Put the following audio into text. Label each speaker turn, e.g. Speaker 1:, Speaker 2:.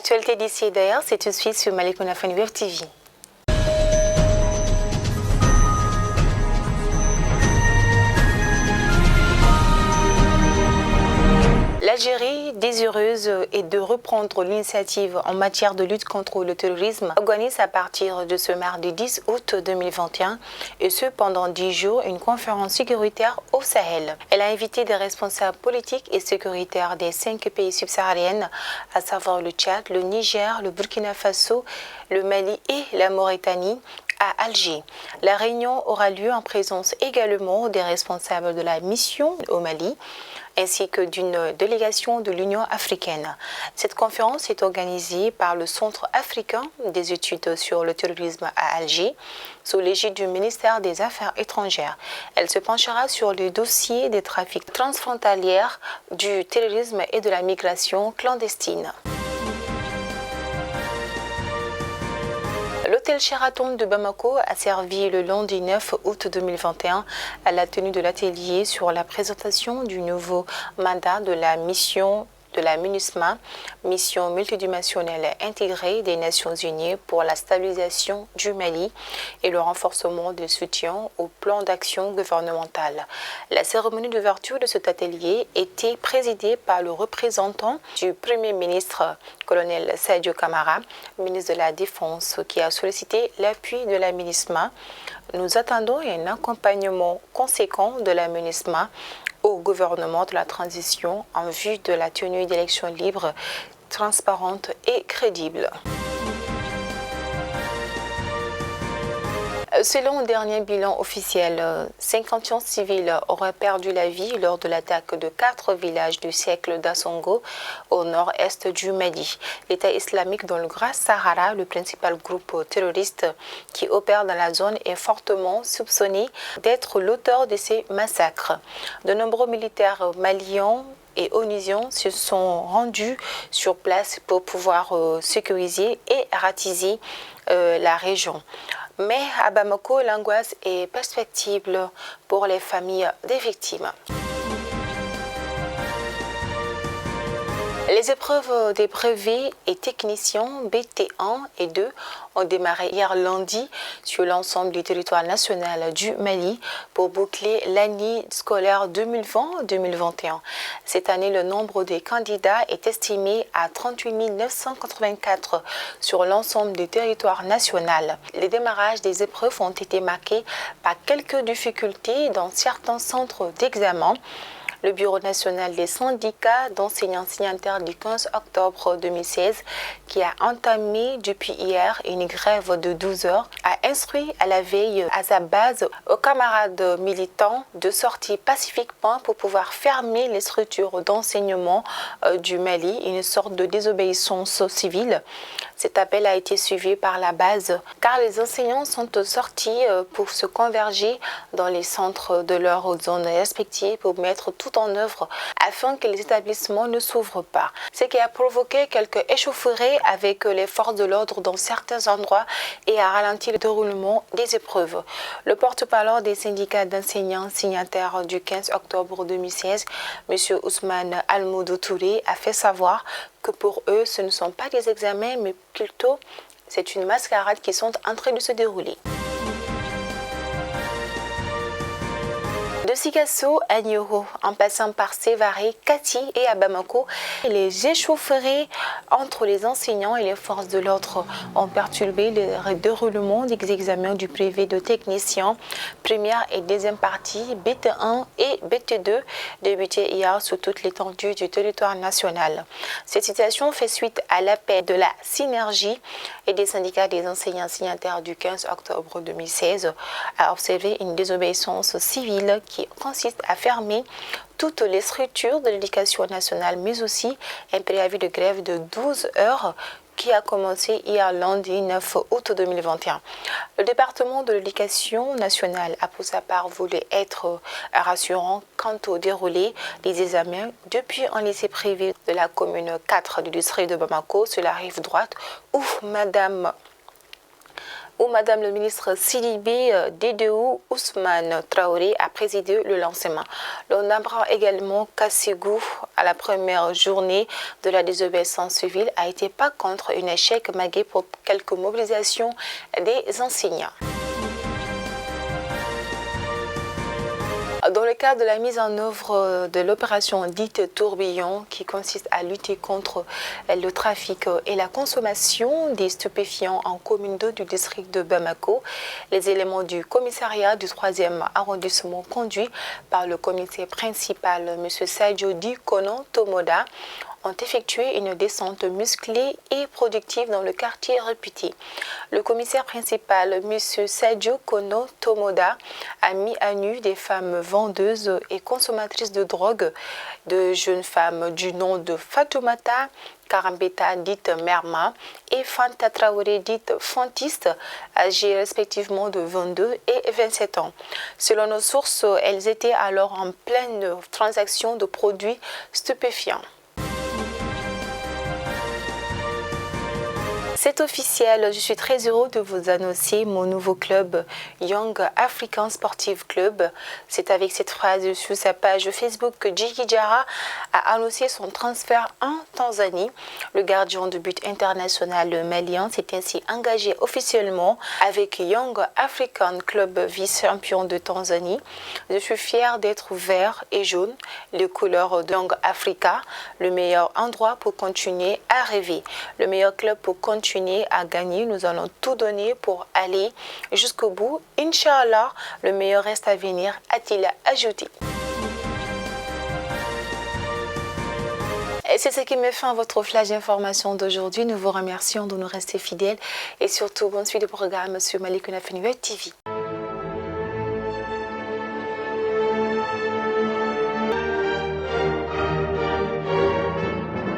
Speaker 1: L'actualité d'ici et d'ailleurs, c'est tout de suite sur Malikounda Web TV. L'Algérie, désireuse est de reprendre l'initiative en matière de lutte contre le terrorisme, organise à partir de ce mardi 10 août 2021 et ce pendant 10 jours une conférence sécuritaire au Sahel. Elle a invité des responsables politiques et sécuritaires des 5 pays subsahariens, à savoir le Tchad, le Niger, le Burkina Faso, le Mali et la Mauritanie, à Alger. La réunion aura lieu en présence également des responsables de la mission au Mali, ainsi que d'une délégation de l'Union africaine. Cette conférence est organisée par le Centre africain des études sur le terrorisme à Alger, sous l'égide du ministère des Affaires étrangères. Elle se penchera sur le dossier des trafics transfrontaliers, du terrorisme et de la migration clandestine. L'hôtel Sheraton de Bamako a servi le lundi 9 août 2021 à la tenue de l'atelier sur la présentation du nouveau mandat de la mission de la MINUSMA, mission multidimensionnelle intégrée des Nations Unies pour la stabilisation du Mali et le renforcement du soutien au plan d'action gouvernemental. La cérémonie d'ouverture de cet atelier était présidée par le représentant du Premier ministre, colonel Sadio Kamara, ministre de la Défense, qui a sollicité l'appui de la MINUSMA. Nous attendons un accompagnement conséquent de la MINUSMA au gouvernement de la transition en vue de la tenue d'élections libres, transparentes et crédibles. Selon le dernier bilan officiel, 51 civils auraient perdu la vie lors de l'attaque de 4 villages du siècle d'Assongo au nord-est du Mali. L'État islamique dans le Grand Sahara, le principal groupe terroriste qui opère dans la zone, est fortement soupçonné d'être l'auteur de ces massacres. De nombreux militaires maliens et onusiens se sont rendus sur place pour pouvoir sécuriser et ratiser la région. Mais à Bamako, l'angoisse est perceptible pour les familles des victimes. Les épreuves des brevets et techniciens BT1 et 2 ont démarré hier lundi sur l'ensemble du territoire national du Mali pour boucler l'année scolaire 2020-2021. Cette année, le nombre des candidats est estimé à 38 984 sur l'ensemble du territoire national. Les démarrages des épreuves ont été marqués par quelques difficultés dans certains centres d'examen. Le Bureau national des syndicats d'enseignants signataires du 15 octobre 2016, qui a entamé depuis hier une grève de 12 heures, a instruit à la veille à sa base aux camarades militants de sortir pacifiquement pour pouvoir fermer les structures d'enseignement du Mali, une sorte de désobéissance civile. Cet appel a été suivi par la base car les enseignants sont sortis pour se converger dans les centres de leurs zones respectives pour mettre tout en œuvre afin que les établissements ne s'ouvrent pas. Ce qui a provoqué quelques échauffourées avec les forces de l'ordre dans certains endroits et a ralenti le déroulement des épreuves. Le porte-parole des syndicats d'enseignants signataires du 15 octobre 2016, M. Ousmane Almoudou Touré, a fait savoir que pour eux, ce ne sont pas des examens, mais plutôt c'est une mascarade qui sont en train de se dérouler. De Sikasso à Nioro, en passant par Sévaré, Kati et à Bamako, les échauffourées entre les enseignants et les forces de l'ordre ont perturbé le déroulement des examens du privé de techniciens, première et deuxième partie, BT1 et BT2, débutés hier sur toute l'étendue du territoire national. Cette situation fait suite à l'appel de la synergie et des syndicats des enseignants signataires du 15 octobre 2016 à observer une désobéissance civile qui consiste à fermer toutes les structures de l'éducation nationale, mais aussi un préavis de grève de 12 heures qui a commencé hier lundi 9 août 2021. Le département de l'éducation nationale a pour sa part voulu être rassurant quant au déroulé des examens depuis un lycée privé de la commune 4 du district de Bamako sur la rive droite où Madame où Madame le ministre Sidibé Dédéou Ousmane Traoré a présidé le lancement. L'on apprend également qu'Asségou, à la première journée de la désobéissance civile, a été pas contre un échec malgré pour quelques mobilisations des enseignants. Dans le cadre de la mise en œuvre de l'opération dite Tourbillon, qui consiste à lutter contre le trafic et la consommation des stupéfiants en commune 2 du district de Bamako, les éléments du commissariat du 3e arrondissement conduits par le comité principal, M. Sadio Di Konon Tomoda, ont effectué une descente musclée et productive dans le quartier réputé. Le commissaire principal, M. Sadio Kono Tomoda, a mis à nu des femmes vendeuses et consommatrices de drogue, de jeunes femmes du nom de Fatoumata Karambeta, dite Merma, et Fanta Traoré, dite Fantiste, âgées respectivement de 22 et 27 ans. Selon nos sources, elles étaient alors en pleine transaction de produits stupéfiants. C'est officiel, je suis très heureux de vous annoncer mon nouveau club Young African Sportive Club. C'est avec cette phrase sur sa page Facebook que Djigui Diarra a annoncé son transfert en Tanzanie. Le gardien de but international malien s'est ainsi engagé officiellement avec Young African Club, vice-champion de Tanzanie. Je suis fier d'être vert et jaune, les couleurs de Young Africa, le meilleur endroit pour continuer à rêver, le meilleur club pour continuer à gagner. Nous allons tout donner pour aller jusqu'au bout. Inch'Allah, le meilleur reste à venir, a-t-il ajouté. Et c'est ce qui met fin à votre flash d'information d'aujourd'hui. Nous vous remercions de nous rester fidèles et surtout bonne suite de programme sur Malick Ounafeni Web TV.